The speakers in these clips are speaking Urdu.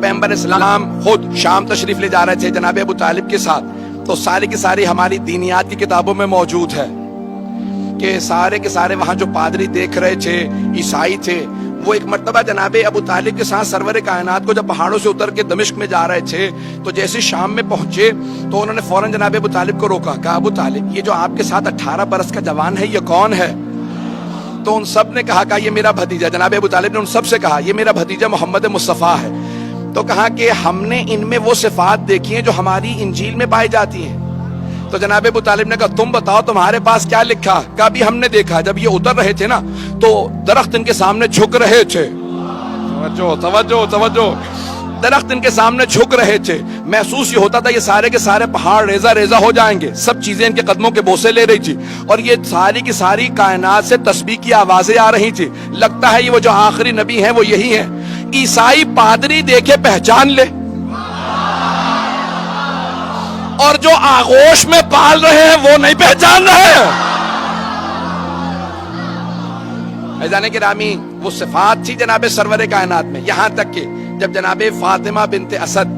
پیغمبر اسلام خود شام تشریف لے جا رہے تھے جناب ابو طالب کے ساتھ، تو ساری کی ساری ہماری دینیات کی کتابوں میں موجود ہے کہ سارے کے سارے وہاں جو پادری دیکھ رہے تھے عیسائی تھے، وہ ایک مرتبہ جناب ابو طالب کے ساتھ سرور کائنات کو جب پہاڑوں سے اتر کے دمشق میں جا رہے تھے تو جیسے شام میں پہنچے تو انہوں نے فوراً جناب ابو طالب کو روکا، کہا ابو طالب یہ جو آپ کے ساتھ 18 برس کا جوان ہے یہ کون ہے؟ تو ان سب نے کہا یہ میرا بھتیجا، جناب ابو طالب نے ان سب سے کہا یہ میرا بھتیجا محمد مصطفیٰ ہے۔ تو کہا کہ ہم نے ان میں وہ صفات دیکھی ہیں جو ہماری انجیل میں پائی جاتی ہیں۔ تو جناب ابو طالب نے کہا تم بتاؤ تمہارے پاس کیا لکھا؟ کہا بھی ہم نے دیکھا جب یہ اتر رہے تھے نا تو درخت ان کے سامنے جھک رہے تھے، توجہ توجہ توجہ، درخت ان کے سامنے جھک رہے تھے، محسوس یہ ہوتا تھا یہ سارے کے سارے پہاڑ ریزہ ریزہ ہو جائیں گے، سب چیزیں ان کے قدموں کے بوسے لے رہی تھی اور یہ ساری کی ساری کائنات سے تسبیح کی آوازیں آ رہی تھی، لگتا ہے یہ وہ جو آخری نبی ہیں وہ یہی ہیں۔ عیسائی پادری دیکھے پہچان لے اور جو آغوش میں پال رہے ہیں وہ نہیں پہچان رہے ہیں۔ عزیزان گرامی، وہ صفات تھی جناب سرور کائنات میں، یہاں تک کہ جب جناب فاطمہ بنت اسد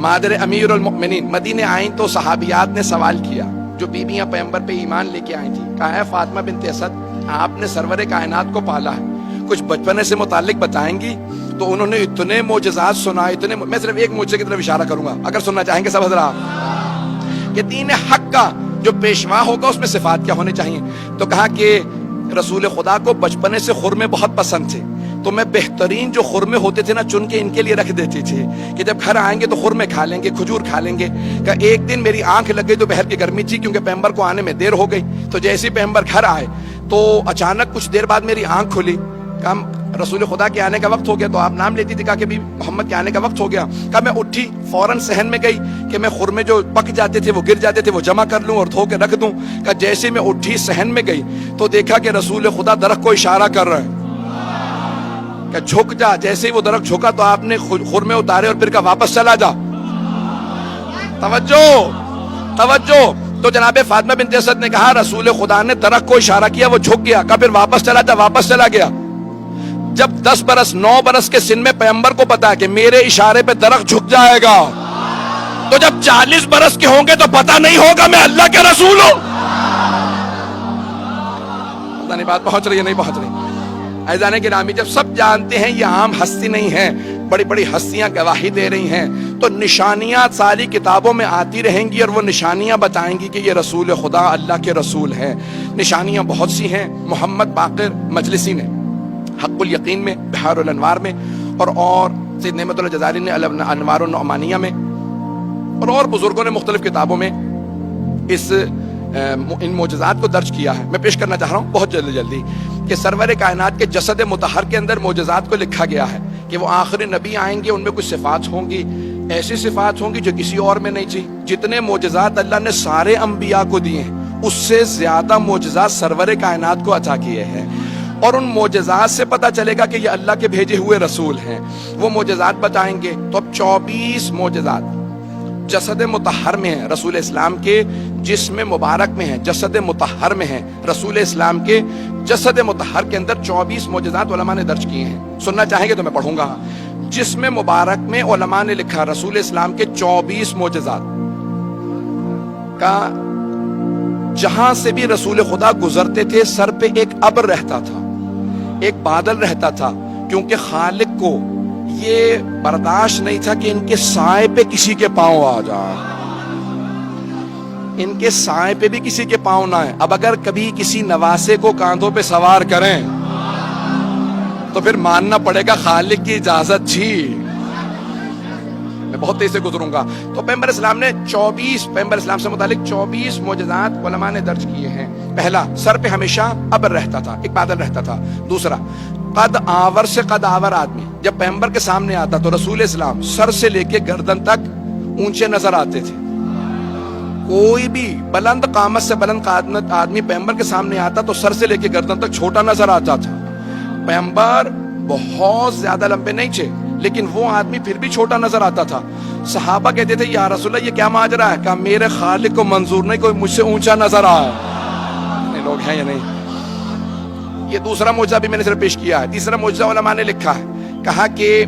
مادر امیر المؤمنین مدینے آئیں تو صحابیات نے سوال کیا، جو بیویاں پیغمبر پہ ایمان لے کے آئی تھی، کہا ہے فاطمہ بنت اسد آپ نے سرور کائنات کو پالا ہے، کچھ بچپنے سے متعلق بتائیں گی؟ تو انہوں نے اتنے معجزات سنائے، میں صرف ایک معجزے کی طرف اشارہ کروں گا اگر سننا چاہیں گے سب حضرات، کہ دین حق کا جو پیشوا ہوگا اس میں صفات کیا ہونے چاہیے؟ تو کہا کہ رسول خدا کو بچپنے سے خرمے بہت پسند تھے، تو میں بہترین جو خرمے ہوتے تھے نا چن کے ان کے لیے رکھ دیتی تھی کہ جب گھر آئیں گے تو خرمے کھا لیں گے، کھجور کھا لیں گے۔ کہ ایک دن میری آنکھ لگ گئی، دوپہر کی گرمی تھی کیونکہ پیغمبر کو آنے میں دیر ہو گئی، تو جیسے ہی پیغمبر گھر آئے تو اچانک کچھ دیر بعد میری آنکھ کھلی، کہا رسول خدا کے آنے کا وقت ہو گیا، تو آپ نام لیتی تھی، کہا کہ بھی محمد کے آنے کا وقت ہو گیا۔ کہا میں اٹھی فوراً صحن میں گئی کہ میں خرمے جو پک جاتے تھے وہ گر جاتے تھے وہ جمع کر لوں اور دھو کے رکھ دوں۔ کہا جیسے میں اٹھی صحن میں گئی تو دیکھا کہ رسول خدا درخت کو اشارہ کر رہے ہیں کہ جھک جا، جیسے ہی وہ درخت جھکا تو آپ نے خرمے اتارے اور پھر کہا واپس چلا جا۔ توجہ توجہ، تو جناب فاطمہ بنت اسد نے کہا رسول خدا نے درخت کو اشارہ کیا، وہ جھک گیا، کہا پھر واپس چلا جا، واپس چلا گیا۔ جب 10 برس 9 برس کے سن میں پیغمبر کو پتا ہے کہ میرے اشارے پہ درخت جھک جائے گا، تو جب 40 برس کے ہوں گے تو پتا نہیں ہوگا میں اللہ کے رسول ہوں۔ پتہ نہیں بات پہنچ رہی ہے نہیں پہنچ رہی؟ عزیزان گرامی، جب سب جانتے ہیں یہ عام ہستی نہیں ہے، بڑی بڑی ہستیاں گواہی دے رہی ہیں، تو نشانیاں ساری کتابوں میں آتی رہیں گی اور وہ نشانیاں بتائیں گی کہ یہ رسول خدا اللہ کے رسول ہیں۔ نشانیاں بہت سی ہیں، محمد باقر مجلسی نے حق الیقین میں، بحار الانوار میں، اور سید نعمت اللہ جزائری نے انوار النعمانیہ میں، اور بزرگوں نے مختلف کتابوں میں ان معجزات کو درج کیا ہے۔ میں پیش کرنا چاہ رہا ہوں بہت جلدی کہ سرور کائنات کے جسد مطہر کے اندر معجزات کو لکھا گیا ہے کہ وہ آخری نبی آئیں گے، ان میں کچھ صفات ہوں گی، ایسی صفات ہوں گی جو کسی اور میں نہیں تھی۔ جتنے معجزات اللہ نے سارے انبیاء کو دیے ہیں اس سے زیادہ معجزات سرور کائنات کو عطا کیے ہیں، اور ان معجزات سے پتہ چلے گا کہ یہ اللہ کے بھیجے ہوئے رسول ہیں۔ وہ معجزات بتائیں گے تو اب 24 معجزات جسد مطہر میں ہیں، رسول اسلام کے جسم مبارک میں ہیں، جسد مطہر میں ہیں، رسول اسلام کے جسد مطہر کے اندر 24 معجزات علماء نے درج کیے ہیں۔ سننا چاہیں گے تو میں پڑھوں گا۔ جسم مبارک میں علماء نے لکھا رسول اسلام کے 24 معجزات کا، جہاں سے بھی رسول خدا گزرتے تھے سر پہ ایک ابر رہتا تھا، ایک بادل رہتا تھا، کیونکہ خالق کو یہ برداشت نہیں تھا کہ ان کے سائے پہ کسی کے پاؤں آ جائے، ان کے سائے پہ بھی کسی کے پاؤں نہ آئے۔ اب اگر کبھی کسی نواسے کو کاندھوں پہ سوار کریں تو پھر ماننا پڑے گا خالق کی اجازت تھی۔ میں بہت تیز سے گزروں گا۔ تو پیغمبر اسلام نے پیغمبر اسلام سے متعلق 24 معجزات علماء نے درج کیے ہیں۔ پہلا، سر پہ ہمیشہ ابر رہتا تھا، ایک بادل رہتا تھا۔ دوسرا، قد آور سے قد آور آدمی جب پیغمبر کے سامنے آتا تو رسول اسلام سر سے لے کے گردن تک اونچے نظر آتے تھے۔ کوئی بھی بلند قامت سے بلند قامت آدمی پیغمبر کے سامنے آتا تو سر سے لے کے گردن تک چھوٹا نظر آتا تھا۔ پیغمبر بہت زیادہ لمبے نہیں تھے لیکن وہ آدمی پھر بھی چھوٹا نظر آتا تھا۔ صحابہ کہتے تھے یا رسول اللہ یہ کیا ماجرا ہے؟ کہا میرے خالق کو منظور نہیں کوئی مجھ سے اونچا نظر آئے۔ اتنے لوگ ہیں یا نہیں؟ یہ دوسرا معجزہ بھی میں نے صرف پیش کیا ہے۔ تیسرا معجزہ علماء نے لکھا ہے، کہا کہ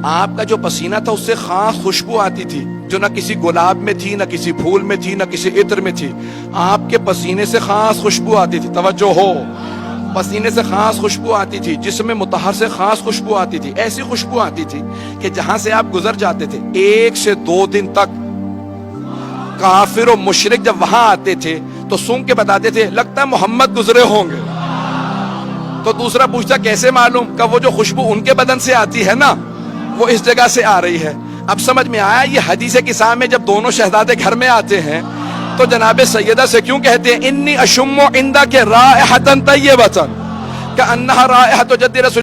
آپ کا جو پسینہ تھا اس سے خاص خوشبو آتی تھی جو نہ کسی گلاب میں تھی، نہ کسی پھول میں تھی، نہ کسی عطر میں تھی. آپ کے پسینے سے خاص خوشبو آتی تھی. توجہ ہو، پسینے سے خاص خوشبو آتی تھی، جسم مطہر سے خاص خوشبو آتی تھی. ایسی خوشبو آتی تھی کہ جہاں سے آپ گزر جاتے تھے 1 سے 2 دن تک کافر و مشرک جب وہاں آتے تھے تو سن کے بتاتے تھے لگتا ہے محمد گزرے ہوں گے. تو دوسرا پوچھتا کیسے معلوم؟ کہ وہ جو خوشبو ان کے بدن سے آتی ہے نا وہ اس جگہ سے آ رہی ہے. اب سمجھ میں آیا یہ حدیث کساء میں جب دونوں شہزادے گھر میں آتے ہیں تو جناب سیدہ سے کیوں کہتے ہیں انی اشم عندک رائحۃ طیبۃ کأنها رائحۃ جد رسول